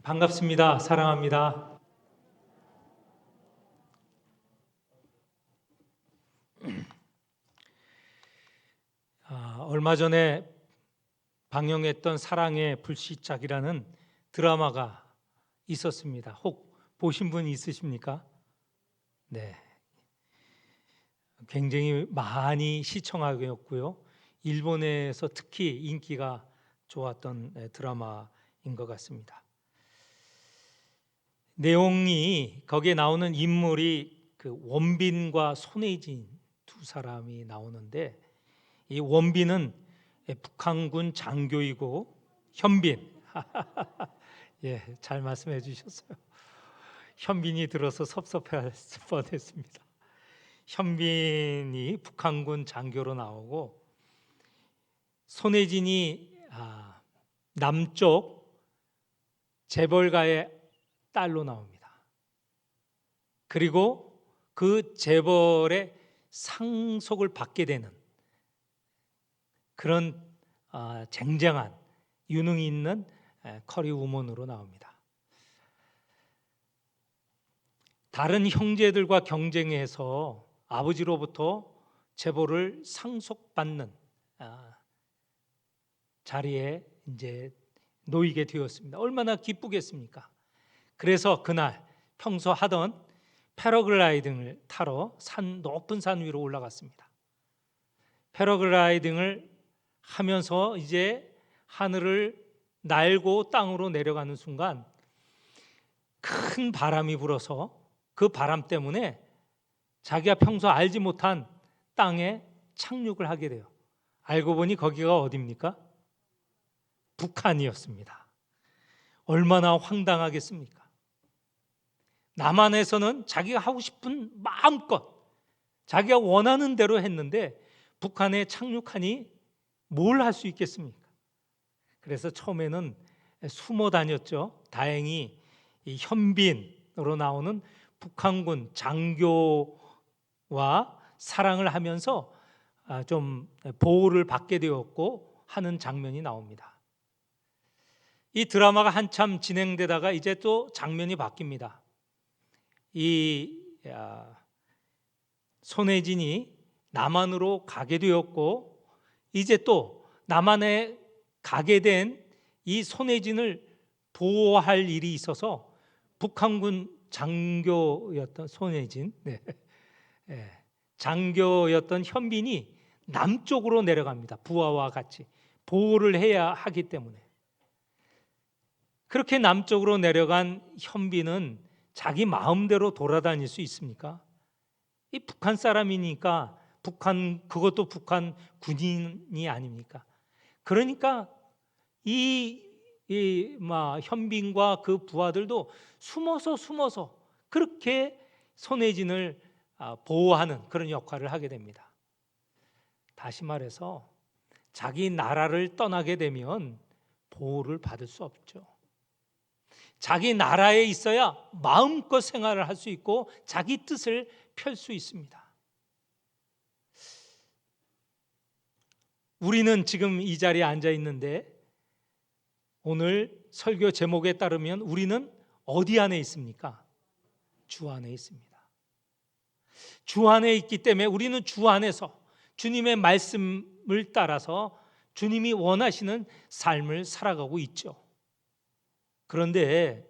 반갑습니다. 사랑합니다. 얼마 전에 방영했던 사랑의 불시착이라는 드라마가 있었습니다. 혹 보신 분 있으십니까? 네. 굉장히 많이 시청하였고요. 일본에서 특히 인기가 좋았던 드라마인 것 같습니다. 내용이 거기에 나오는 인물이 그 원빈과 손예진 두 사람이 나오는데, 이 원빈은 북한군 장교이고 현빈 예, 잘 말씀해 주셨어요. 현빈이 들어서 섭섭해할 뻔했습니다. 현빈이 북한군 장교로 나오고, 손예진이 남쪽 재벌가의 딸로 나옵니다. 그리고 그 재벌의 상속을 받게 되는 그런 쟁쟁한 유능이 있는 커리 우먼으로 나옵니다. 다른 형제들과 경쟁해서 아버지로부터 재벌을 상속받는 자리에 이제 놓이게 되었습니다. 얼마나 기쁘겠습니까? 그래서 그날 평소 하던 패러글라이딩을 타러 높은 산 위로 올라갔습니다. 패러글라이딩을 하면서 이제 하늘을 날고 땅으로 내려가는 순간 큰 바람이 불어서 그 바람 때문에 자기가 평소 알지 못한 땅에 착륙을 하게 돼요. 알고 보니 거기가 어디입니까? 북한이었습니다. 얼마나 황당하겠습니까? 남한에서는 자기가 하고 싶은 마음껏 자기가 원하는 대로 했는데 북한에 착륙하니 뭘 할 수 있겠습니까? 그래서 처음에는 숨어 다녔죠. 다행히 이 현빈으로 나오는 북한군 장교와 사랑을 하면서 좀 보호를 받게 되었고 하는 장면이 나옵니다. 이 드라마가 한참 진행되다가 이제 또 장면이 바뀝니다. 이 손예진이 남한으로 가게 되었고, 이제 또 남한에 가게 된 이 손예진을 보호할 일이 있어서 북한군 장교였던 손예진, 장교였던 현빈이 남쪽으로 내려갑니다. 부하와 같이 보호를 해야 하기 때문에. 그렇게 남쪽으로 내려간 현빈은 자기 마음대로 돌아다닐 수 있습니까? 이 북한 사람이니까 그것도 북한 군인이 아닙니까? 그러니까 현빈과 그 부하들도 숨어서 그렇게 손예진을 보호하는 그런 역할을 하게 됩니다. 다시 말해서 자기 나라를 떠나게 되면 보호를 받을 수 없죠. 자기 나라에 있어야 마음껏 생활을 할 수 있고 자기 뜻을 펼 수 있습니다. 우리는 지금 이 자리에 앉아 있는데, 오늘 설교 제목에 따르면 우리는 어디 안에 있습니까? 주 안에 있습니다. 주 안에 있기 때문에 우리는 주 안에서 주님의 말씀을 따라서 주님이 원하시는 삶을 살아가고 있죠. 그런데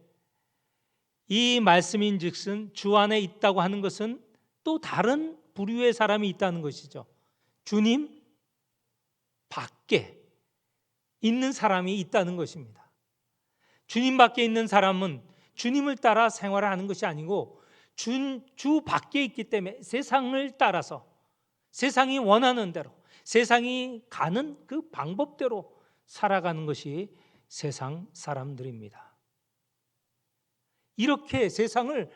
이 말씀인즉슨 주 안에 있다고 하는 것은 또 다른 부류의 사람이 있다는 것이죠. 주님 밖에 있는 사람이 있다는 것입니다. 주님 밖에 있는 사람은 주님을 따라 생활을 하는 것이 아니고 주 밖에 있기 때문에 세상을 따라서 세상이 원하는 대로 세상이 가는 그 방법대로 살아가는 것이 세상 사람들입니다. 이렇게 세상을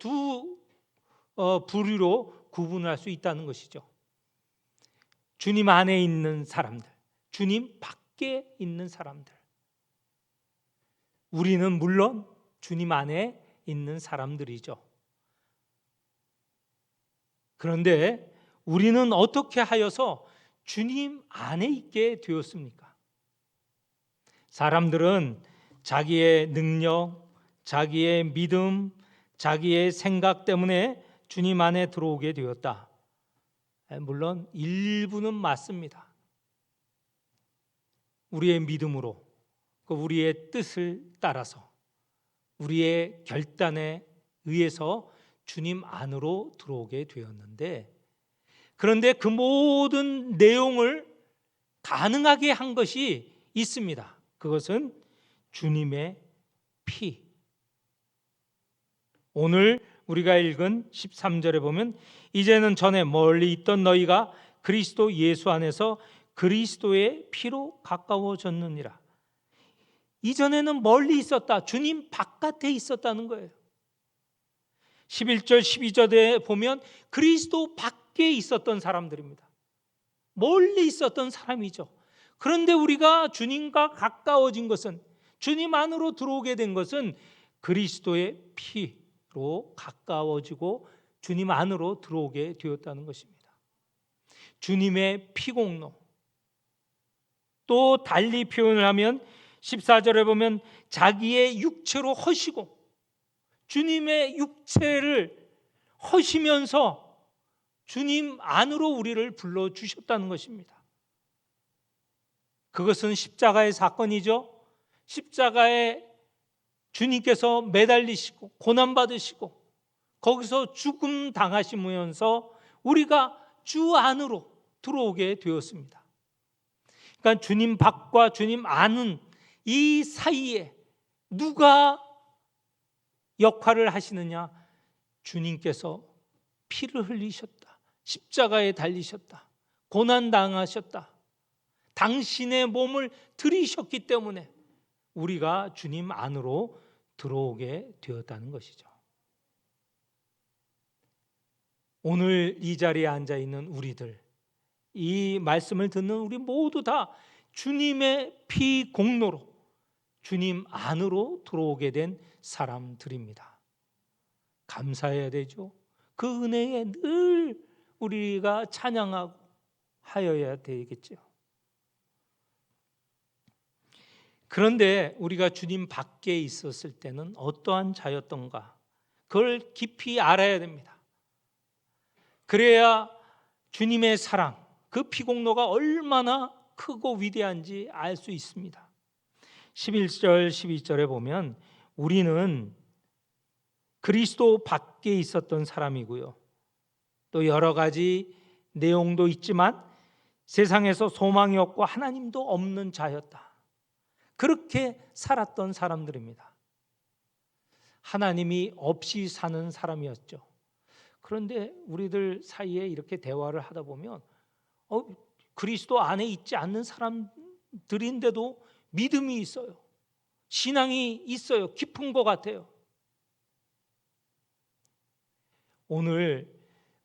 두 부류로 구분할 수 있다는 것이죠. 주님 안에 있는 사람들, 주님 밖에 있는 사람들. 우리는 물론 주님 안에 있는 사람들이죠. 그런데 우리는 어떻게 하여서 주님 안에 있게 되었습니까? 사람들은 자기의 능력, 자기의 믿음, 자기의 생각 때문에 주님 안에 들어오게 되었다. 물론 일부는 맞습니다. 우리의 믿음으로, 우리의 뜻을 따라서, 우리의 결단에 의해서 주님 안으로 들어오게 되었는데, 그런데 그 모든 내용을 가능하게 한 것이 있습니다. 그것은 주님의 피. 오늘 우리가 읽은 13절에 보면 이제는 전에 멀리 있던 너희가 그리스도 예수 안에서 그리스도의 피로 가까워졌느니라. 이전에는 멀리 있었다. 주님 바깥에 있었다는 거예요. 11절 12절에 보면 그리스도 밖에 있었던 사람들입니다. 멀리 있었던 사람이죠. 그런데 우리가 주님과 가까워진 것은, 주님 안으로 들어오게 된 것은 그리스도의 피로 가까워지고 주님 안으로 들어오게 되었다는 것입니다. 주님의 피공로. 또 달리 표현을 하면 14절에 보면 자기의 육체로 허시고, 주님의 육체를 허시면서 주님 안으로 우리를 불러주셨다는 것입니다. 그것은 십자가의 사건이죠. 십자가에 주님께서 매달리시고 고난받으시고 거기서 죽음 당하시면서 우리가 주 안으로 들어오게 되었습니다. 그러니까 주님 밖과 주님 안은 이 사이에 누가 역할을 하시느냐? 주님께서 피를 흘리셨다. 십자가에 달리셨다. 고난 당하셨다. 당신의 몸을 들이셨기 때문에 우리가 주님 안으로 들어오게 되었다는 것이죠. 오늘 이 자리에 앉아 있는 우리들, 이 말씀을 듣는 우리 모두 다 주님의 피 공로로 주님 안으로 들어오게 된 사람들입니다. 감사해야 되죠. 그 은혜에 늘 우리가 찬양하고 하여야 되겠죠. 그런데 우리가 주님 밖에 있었을 때는 어떠한 자였던가, 그걸 깊이 알아야 됩니다. 그래야 주님의 사랑, 그 피공로가 얼마나 크고 위대한지 알 수 있습니다. 11절 12절에 보면 우리는 그리스도 밖에 있었던 사람이고요, 또 여러 가지 내용도 있지만 세상에서 소망이 없고 하나님도 없는 자였다. 그렇게 살았던 사람들입니다. 하나님이 없이 사는 사람이었죠. 그런데 우리들 사이에 이렇게 대화를 하다 보면 그리스도 안에 있지 않는 사람들인데도 믿음이 있어요. 신앙이 있어요. 깊은 것 같아요. 오늘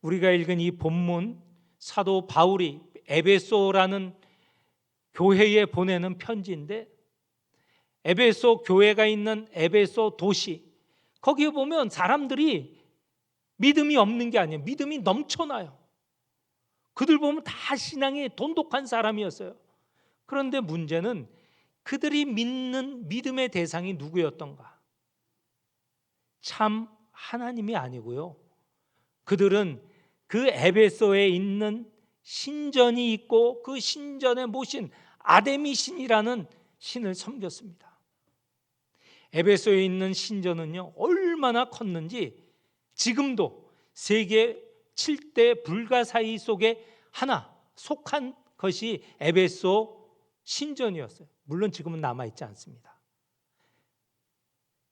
우리가 읽은 이 본문, 사도 바울이 에베소라는 교회에 보내는 편지인데, 에베소 교회가 있는 에베소 도시, 거기에 보면 사람들이 믿음이 없는 게 아니에요. 믿음이 넘쳐나요. 그들 보면 다 신앙이 돈독한 사람이었어요. 그런데 문제는 그들이 믿는 믿음의 대상이 누구였던가? 참 하나님이 아니고요, 그들은 그 에베소에 있는 신전이 있고 그 신전의 모신 아데미 신이라는 신을 섬겼습니다. 에베소에 있는 신전은요, 얼마나 컸는지 지금도 세계 7대 불가사의 속에 하나 속한 것이 에베소 신전이었어요. 물론 지금은 남아있지 않습니다.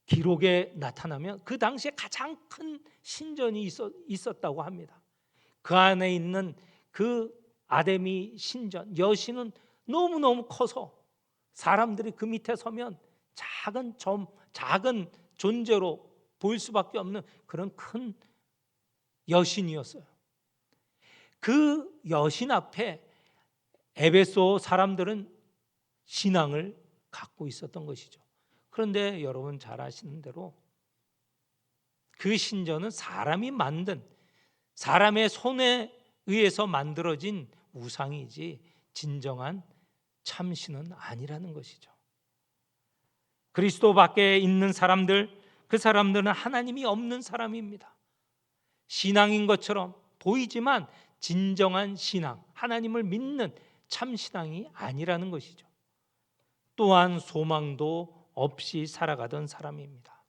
기록에 나타나면 그 당시에 가장 큰 신전이 있었다고 합니다. 그 안에 있는 그 아데미 신전, 여신은 너무너무 커서 사람들이 그 밑에 서면 작은 존재로 보일 수밖에 없는 그런 큰 여신이었어요. 그 여신 앞에 에베소 사람들은 신앙을 갖고 있었던 것이죠. 그런데 여러분 잘 아시는 대로 그 신전은 사람이 만든, 사람의 손에 의해서 만들어진 우상이지 진정한 참신은 아니라는 것이죠. 그리스도 밖에 있는 사람들, 그 사람들은 하나님이 없는 사람입니다. 신앙인 것처럼 보이지만 진정한 신앙, 하나님을 믿는 참 신앙이 아니라는 것이죠. 또한 소망도 없이 살아가던 사람입니다.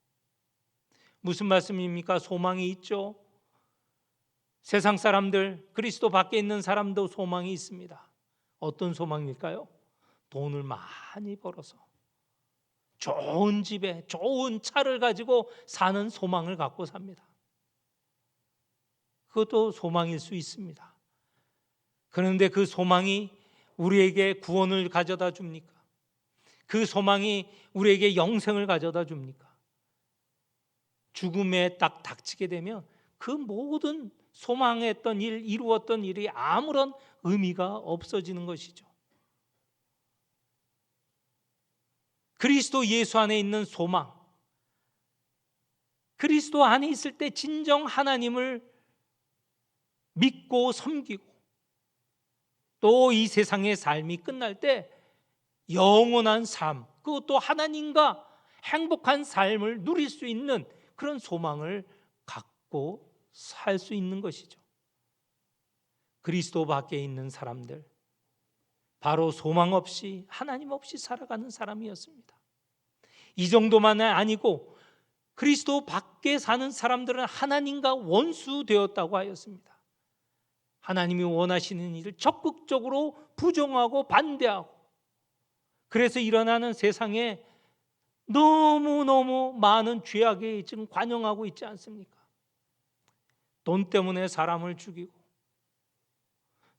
무슨 말씀입니까? 소망이 있죠. 세상 사람들, 그리스도 밖에 있는 사람도 소망이 있습니다. 어떤 소망일까요? 돈을 많이 벌어서 좋은 집에 좋은 차를 가지고 사는 소망을 갖고 삽니다. 그것도 소망일 수 있습니다. 그런데 그 소망이 우리에게 구원을 가져다 줍니까? 그 소망이 우리에게 영생을 가져다 줍니까? 죽음에 딱 닥치게 되면 그 모든 소망했던 일, 이루었던 일이 아무런 의미가 없어지는 것이죠. 그리스도 예수 안에 있는 소망, 그리스도 안에 있을 때 진정 하나님을 믿고 섬기고 또 이 세상의 삶이 끝날 때 영원한 삶, 그것도 하나님과 행복한 삶을 누릴 수 있는 그런 소망을 갖고 살 수 있는 것이죠. 그리스도 밖에 있는 사람들, 바로 소망 없이 하나님 없이 살아가는 사람이었습니다. 이 정도만 아니고 그리스도 밖에 사는 사람들은 하나님과 원수 되었다고 하였습니다. 하나님이 원하시는 일을 적극적으로 부정하고 반대하고, 그래서 일어나는 세상에 너무너무 많은 죄악에 지금 관영하고 있지 않습니까? 돈 때문에 사람을 죽이고,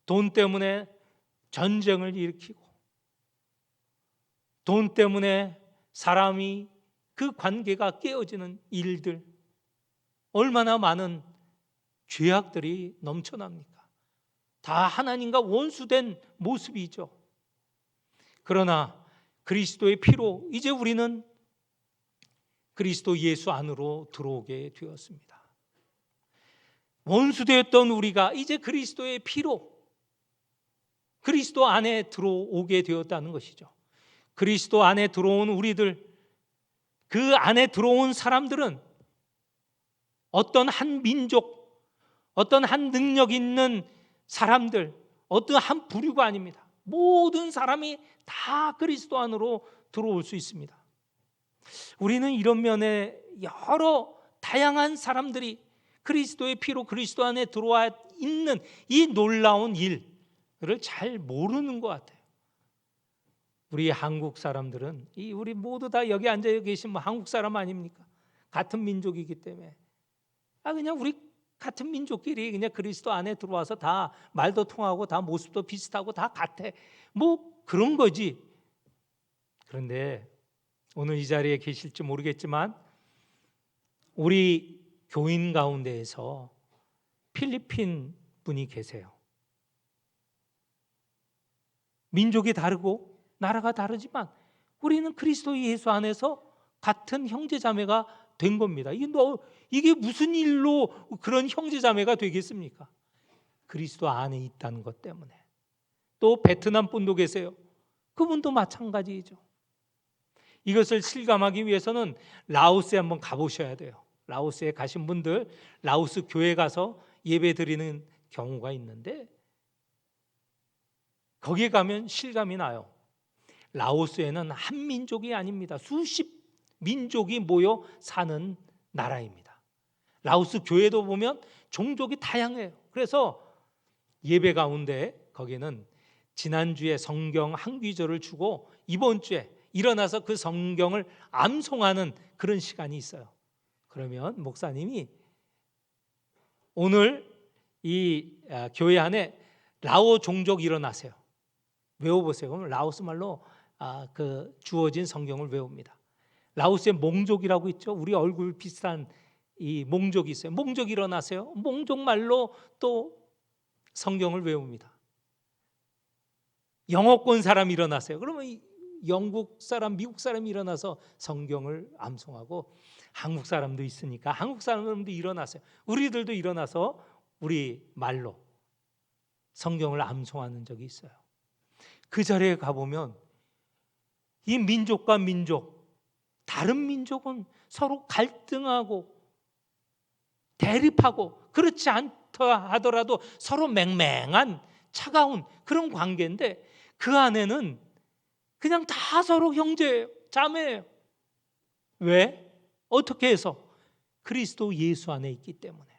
돈 때문에 전쟁을 일으키고, 돈 때문에 사람이 그 관계가 깨어지는 일들, 얼마나 많은 죄악들이 넘쳐납니까? 다 하나님과 원수된 모습이죠. 그러나 그리스도의 피로 이제 우리는 그리스도 예수 안으로 들어오게 되었습니다. 원수되었던 우리가 이제 그리스도의 피로 그리스도 안에 들어오게 되었다는 것이죠. 그리스도 안에 들어온 우리들, 그 안에 들어온 사람들은 어떤 한 민족, 어떤 한 능력 있는 사람들, 어떤 한 부류가 아닙니다. 모든 사람이 다 그리스도 안으로 들어올 수 있습니다. 우리는 이런 면에 여러 다양한 사람들이 그리스도의 피로 그리스도 안에 들어와 있는 이 놀라운 일을 잘 모르는 것 같아요. 우리 한국 사람들은, 우리 모두 다 여기 앉아 계신 한국 사람 아닙니까? 같은 민족이기 때문에 그냥 우리 같은 민족끼리 그냥 그리스도 안에 들어와서 다 말도 통하고 다 모습도 비슷하고 다 같아, 뭐 그런 거지. 그런데 오늘 이 자리에 계실지 모르겠지만 우리 교인 가운데에서 필리핀 분이 계세요. 민족이 다르고 나라가 다르지만 우리는 그리스도 예수 안에서 같은 형제자매가 된 겁니다. 이게 무슨 일로 그런 형제자매가 되겠습니까? 그리스도 안에 있다는 것 때문에. 또 베트남 분도 계세요. 그분도 마찬가지죠. 이것을 실감하기 위해서는 라오스에 한번 가보셔야 돼요. 라오스에 가신 분들, 라오스 교회 가서 예배 드리는 경우가 있는데 거기에 가면 실감이 나요. 라오스에는 한 민족이 아닙니다. 수십 민족이 모여 사는 나라입니다. 라오스 교회도 보면 종족이 다양해요. 그래서 예배 가운데 거기는 지난주에 성경 한 귀절을 주고 이번 주에 일어나서 그 성경을 암송하는 그런 시간이 있어요. 그러면 목사님이 오늘 이 교회 안에 라오 종족 일어나세요, 외워보세요. 그러면 라오스 말로 그 주어진 성경을 외웁니다. 라오스에 몽족이라고 있죠. 우리 얼굴 비슷한 이 몽족이 있어요. 몽족 일어나세요. 몽족 말로 또 성경을 외웁니다. 영어권 사람 일어나세요. 그러면 영국 사람, 미국 사람이 일어나서 성경을 암송하고, 한국 사람도 있으니까 한국 사람들도 일어나세요. 우리들도 일어나서 우리 말로 성경을 암송하는 적이 있어요. 그 자리에 가보면 이 민족과 민족, 다른 민족은 서로 갈등하고 대립하고 그렇지 않다 하더라도 서로 맹맹한 차가운 그런 관계인데 그 안에는 그냥 다 서로 형제예요, 자매예요. 왜? 어떻게 해서? 그리스도 예수 안에 있기 때문에.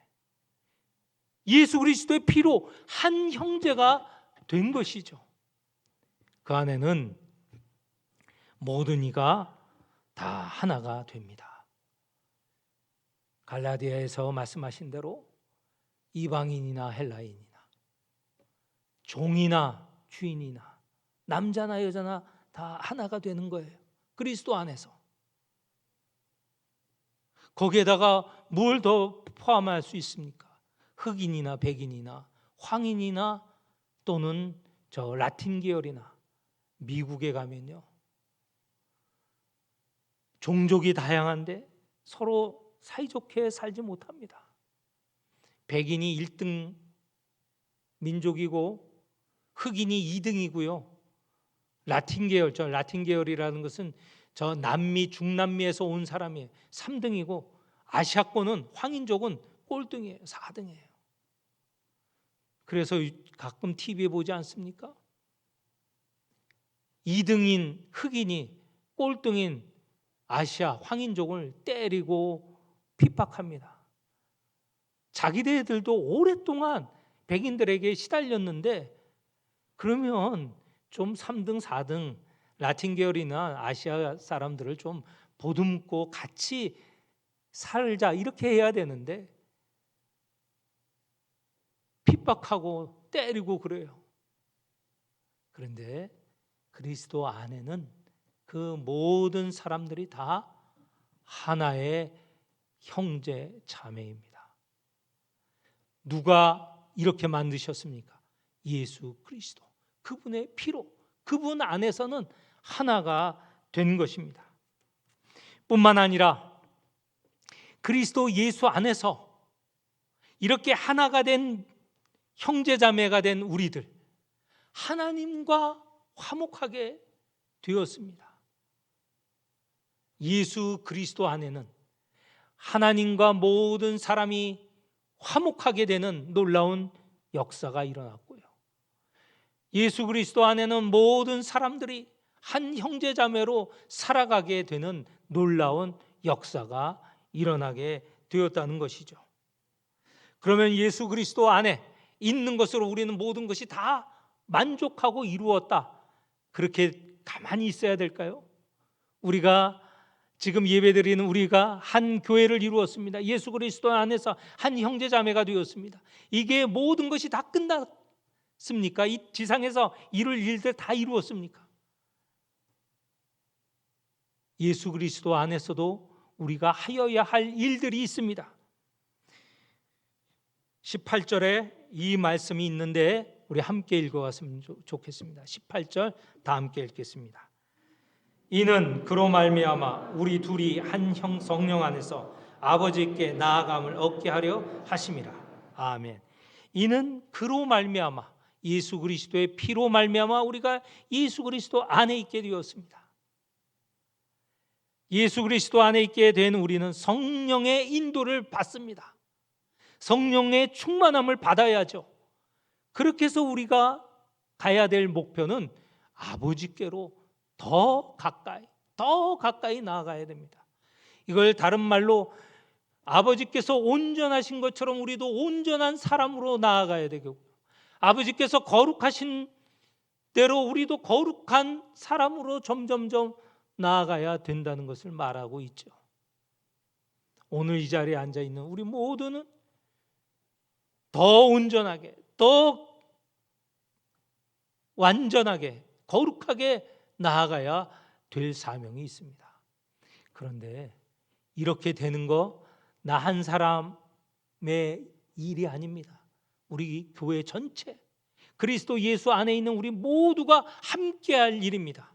예수 그리스도의 피로 한 형제가 된 것이죠. 그 안에는 모든 이가 다 하나가 됩니다. 갈라디아에서 말씀하신 대로 이방인이나 헬라인이나 종이나 주인이나 남자나 여자나 다 하나가 되는 거예요. 그리스도 안에서. 거기에다가 뭘 더 포함할 수 있습니까? 흑인이나 백인이나 황인이나 또는 저 라틴 계열이나 미국에 가면요, 종족이 다양한데 서로 사이좋게 살지 못합니다. 백인이 1등 민족이고 흑인이 2등이고요. 라틴 계열이라는 것은 저 남미, 중남미에서 온 사람이 3등이고 아시아권은 황인족은 꼴등이에요. 4등이에요. 그래서 가끔 TV에 보지 않습니까? 2등인 흑인이 꼴등인 아시아 황인족을 때리고 핍박합니다. 자기네들도 오랫동안 백인들에게 시달렸는데 그러면 좀 3등, 4등 라틴 계열이나 아시아 사람들을 좀 보듬고 같이 살자 이렇게 해야 되는데 핍박하고 때리고 그래요. 그런데 그리스도 안에는 그 모든 사람들이 다 하나의 형제 자매입니다. 누가 이렇게 만드셨습니까? 예수 그리스도. 그분의 피로, 그분 안에서는 하나가 된 것입니다. 뿐만 아니라 그리스도 예수 안에서 이렇게 하나가 된 형제자매가 된 우리들, 하나님과 화목하게 되었습니다. 예수 그리스도 안에는 하나님과 모든 사람이 화목하게 되는 놀라운 역사가 일어났고요. 예수 그리스도 안에는 모든 사람들이 한 형제자매로 살아가게 되는 놀라운 역사가 일어나게 되었다는 것이죠. 그러면 예수 그리스도 안에 있는 것으로 우리는 모든 것이 다 만족하고 이루었다, 그렇게 가만히 있어야 될까요? 우리가 지금 예배드리는 우리가 한 교회를 이루었습니다. 예수 그리스도 안에서 한 형제자매가 되었습니다. 이게 모든 것이 다 끝났습니까? 이 지상에서 이룰 일들 다 이루었습니까? 예수 그리스도 안에서도 우리가 하여야 할 일들이 있습니다. 18절에 이 말씀이 있는데 우리 함께 읽어갔으면 좋겠습니다. 18절 다 함께 읽겠습니다. 이는 그로 말미암아 우리 둘이 한 형 성령 안에서 아버지께 나아감을 얻게 하려 하심이라. 아멘. 이는 그로 말미암아, 예수 그리스도의 피로 말미암아 우리가 예수 그리스도 안에 있게 되었습니다. 예수 그리스도 안에 있게 된 우리는 성령의 인도를 받습니다. 성령의 충만함을 받아야죠. 그렇게 해서 우리가 가야 될 목표는 아버지께로 더 가까이 나아가야 됩니다. 이걸 다른 말로 아버지께서 온전하신 것처럼 우리도 온전한 사람으로 나아가야 되고, 아버지께서 거룩하신 대로 우리도 거룩한 사람으로 점점점 나아가야 된다는 것을 말하고 있죠. 오늘 이 자리에 앉아 있는 우리 모두는 더 온전하게, 더 완전하게, 거룩하게 나아가야 될 사명이 있습니다. 그런데 이렇게 되는 거 나 한 사람의 일이 아닙니다. 우리 교회 전체, 그리스도 예수 안에 있는 우리 모두가 함께할 일입니다.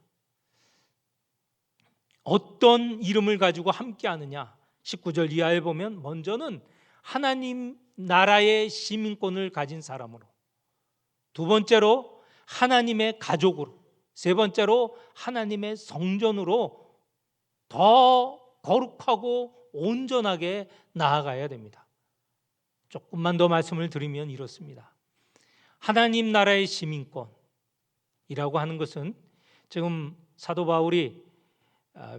어떤 이름을 가지고 함께하느냐? 19절 이하에 보면 먼저는 하나님 나라의 시민권을 가진 사람으로, 두 번째로 하나님의 가족으로, 세 번째로 하나님의 성전으로 더 거룩하고 온전하게 나아가야 됩니다. 조금만 더 말씀을 드리면 이렇습니다. 하나님 나라의 시민권이라고 하는 것은 지금 사도 바울이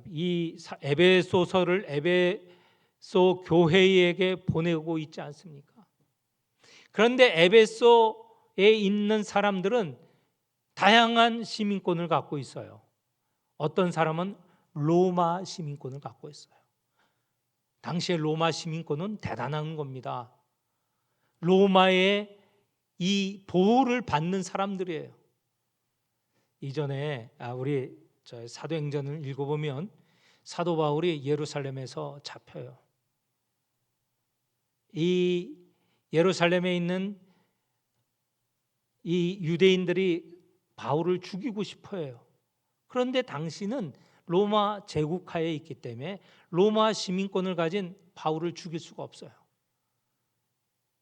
이 에베소서를 에베소 교회에게 보내고 있지 않습니까? 그런데 에베소에 있는 사람들은 다양한 시민권을 갖고 있어요. 어떤 사람은 로마 시민권을 갖고 있어요. 당시의 로마 시민권은 대단한 겁니다. 로마의 이 보호를 받는 사람들이에요. 이전에 우리 사도행전을 읽어보면 사도 바울이 예루살렘에서 잡혀요. 이 예루살렘에 있는 이 유대인들이 바울을 죽이고 싶어 해요. 그런데 당시는 로마 제국하에 있기 때문에 로마 시민권을 가진 바울을 죽일 수가 없어요.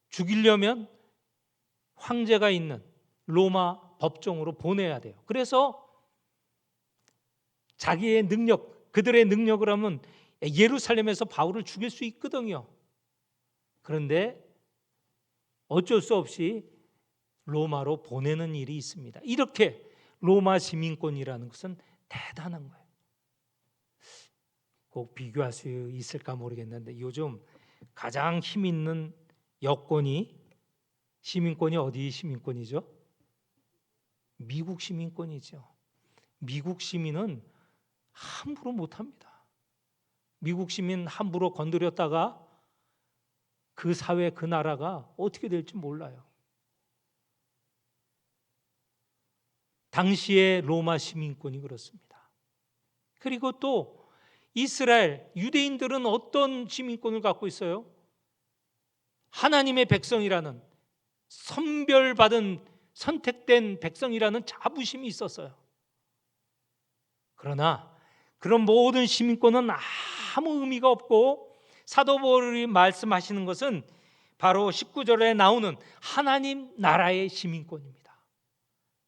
죽이려면 황제가 있는 로마 법정으로 보내야 돼요. 그래서 자기의 능력, 그들의 능력을 하면 예루살렘에서 바울을 죽일 수 있거든요. 그런데 어쩔 수 없이 로마로 보내는 일이 있습니다. 이렇게 로마 시민권이라는 것은 대단한 거예요. 꼭 비교할 수 있을까 모르겠는데 요즘 가장 힘 있는 여권이 시민권이 어디 시민권이죠? 미국 시민권이죠. 미국 시민은 함부로 못합니다. 미국 시민 함부로 건드렸다가 그 사회, 그 나라가 어떻게 될지 몰라요. 당시의 로마 시민권이 그렇습니다. 그리고 또 이스라엘 유대인들은 어떤 시민권을 갖고 있어요? 하나님의 백성이라는 선별받은 선택된 백성이라는 자부심이 있었어요. 그러나 그런 모든 시민권은 아무 의미가 없고 사도 바울이 말씀하시는 것은 바로 19절에 나오는 하나님 나라의 시민권입니다.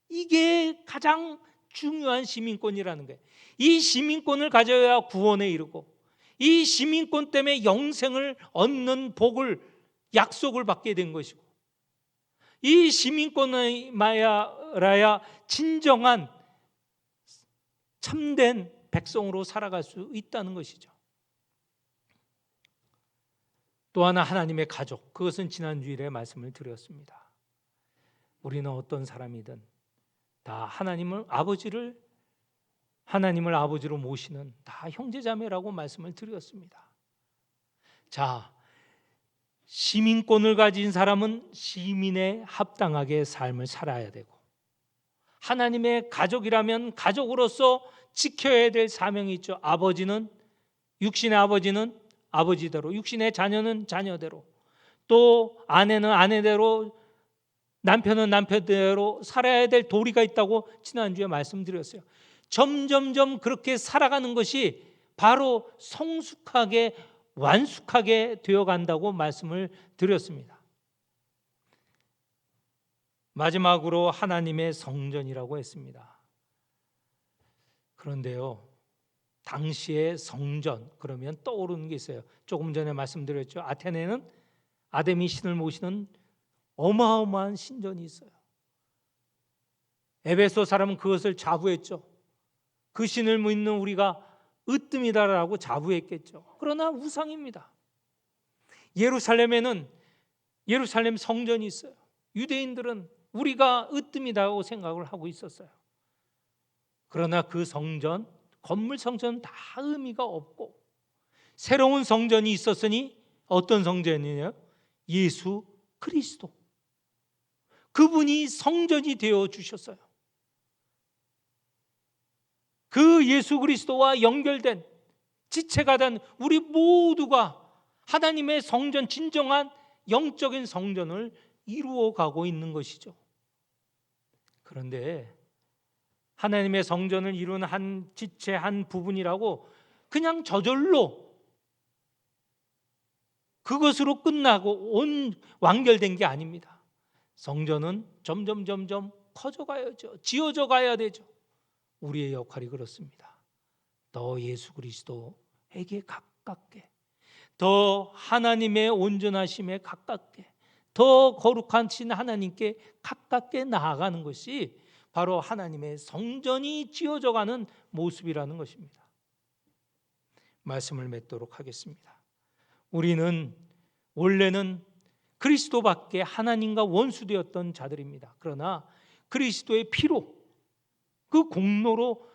이게 가장 중요한 시민권이라는 거예요. 이 시민권을 가져야 구원에 이르고 이 시민권 때문에 영생을 얻는 복을 약속을 받게 된 것이고 이 시민권이라야 진정한 참된 백성으로 살아갈 수 있다는 것이죠. 또 하나 하나님의 가족, 그것은 지난주일에 말씀을 드렸습니다. 우리는 어떤 사람이든 다 하나님을 아버지로 모시는 다 형제자매라고 말씀을 드렸습니다. 자, 시민권을 가진 사람은 시민에 합당하게 삶을 살아야 되고 하나님의 가족이라면 가족으로서 지켜야 될 사명이 있죠. 육신의 아버지는 아버지대로, 육신의 자녀는 자녀대로, 또 아내는 아내대로, 남편은 남편대로 살아야 될 도리가 있다고 지난주에 말씀드렸어요. 점점점 그렇게 살아가는 것이 바로 성숙하게 완숙하게 되어간다고 말씀을 드렸습니다. 마지막으로 하나님의 성전이라고 했습니다. 그런데요, 당시의 성전 그러면 떠오르는 게 있어요. 조금 전에 말씀드렸죠. 아테네는 아데미 신을 모시는 어마어마한 신전이 있어요. 에베소 사람은 그것을 자부했죠. 그 신을 믿는 우리가 으뜸이다라고 자부했겠죠. 그러나 우상입니다. 예루살렘에는 예루살렘 성전이 있어요. 유대인들은 우리가 으뜸이다고 생각을 하고 있었어요. 그러나 그 성전, 건물 성전은 다 의미가 없고 새로운 성전이 있었으니 어떤 성전이냐? 예수 그리스도. 그분이 성전이 되어 주셨어요. 그 예수 그리스도와 연결된 지체가 된 우리 모두가 하나님의 성전, 진정한 영적인 성전을 이루어가고 있는 것이죠. 그런데 하나님의 성전을 이루는 한 지체, 한 부분이라고 그냥 저절로 그것으로 끝나고 완결된 게 아닙니다. 성전은 점점 커져가야죠. 지어져 가야 되죠. 우리의 역할이 그렇습니다. 더 예수 그리스도에게 가깝게, 더 하나님의 온전하심에 가깝게, 더 거룩하신 하나님께 가깝게 나아가는 것이 바로 하나님의 성전이 지어져가는 모습이라는 것입니다. 말씀을 맺도록 하겠습니다. 우리는 원래는 그리스도밖에 하나님과 원수되었던 자들입니다. 그러나 그리스도의 피로, 그 공로로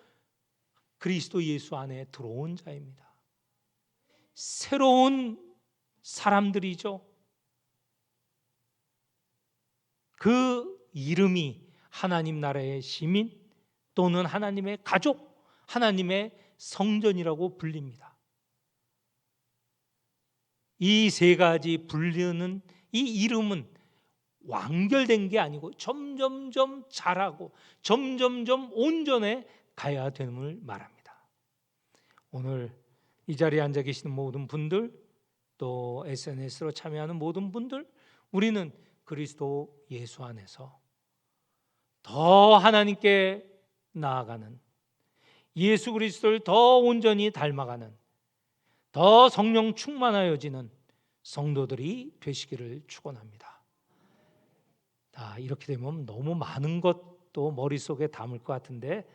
그리스도 예수 안에 들어온 자입니다. 새로운 사람들이죠. 그 이름이 하나님 나라의 시민 또는 하나님의 가족, 하나님의 성전이라고 불립니다. 이 세 가지 불리는 이 이름은 완결된 게 아니고 점점점 자라고 점점점 온전해 가야 됨을 말합니다. 오늘 이 자리에 앉아 계시는 모든 분들, 또 SNS로 참여하는 모든 분들, 우리는 그리스도 예수 안에서 더 하나님께 나아가는, 예수 그리스도를 더 온전히 닮아가는, 더 성령 충만하여지는 성도들이 되시기를 축원합니다. 이렇게 되면 너무 많은 것도 머릿속에 담을 것 같은데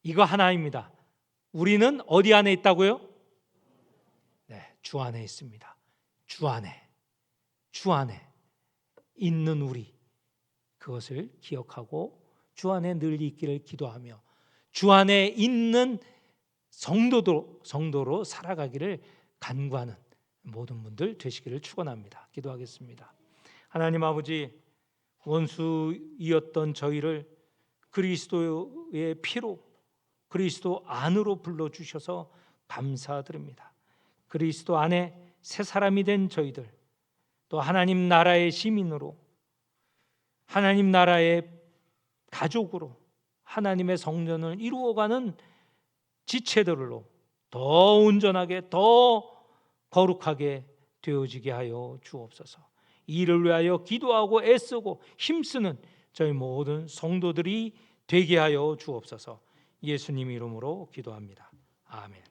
이거 하나입니다. 우리는 어디 안에 있다고요? 네, 주 안에 있습니다. 주 안에 있는 우리, 그것을 기억하고 주 안에 늘 있기를 기도하며 주 안에 있는 성도로 살아가기를 간구하는 모든 분들 되시기를 축원합니다. 기도하겠습니다. 하나님 아버지, 원수이었던 저희를 그리스도의 피로, 그리스도 안으로 불러주셔서 감사드립니다. 그리스도 안에 새 사람이 된 저희들, 또 하나님 나라의 시민으로, 하나님 나라의 가족으로, 하나님의 성전을 이루어가는 지체들로 더 온전하게, 더 거룩하게 되어지게 하여 주옵소서. 이를 위하여 기도하고 애쓰고 힘쓰는 저희 모든 성도들이 되게 하여 주옵소서. 예수님 이름으로 기도합니다. 아멘.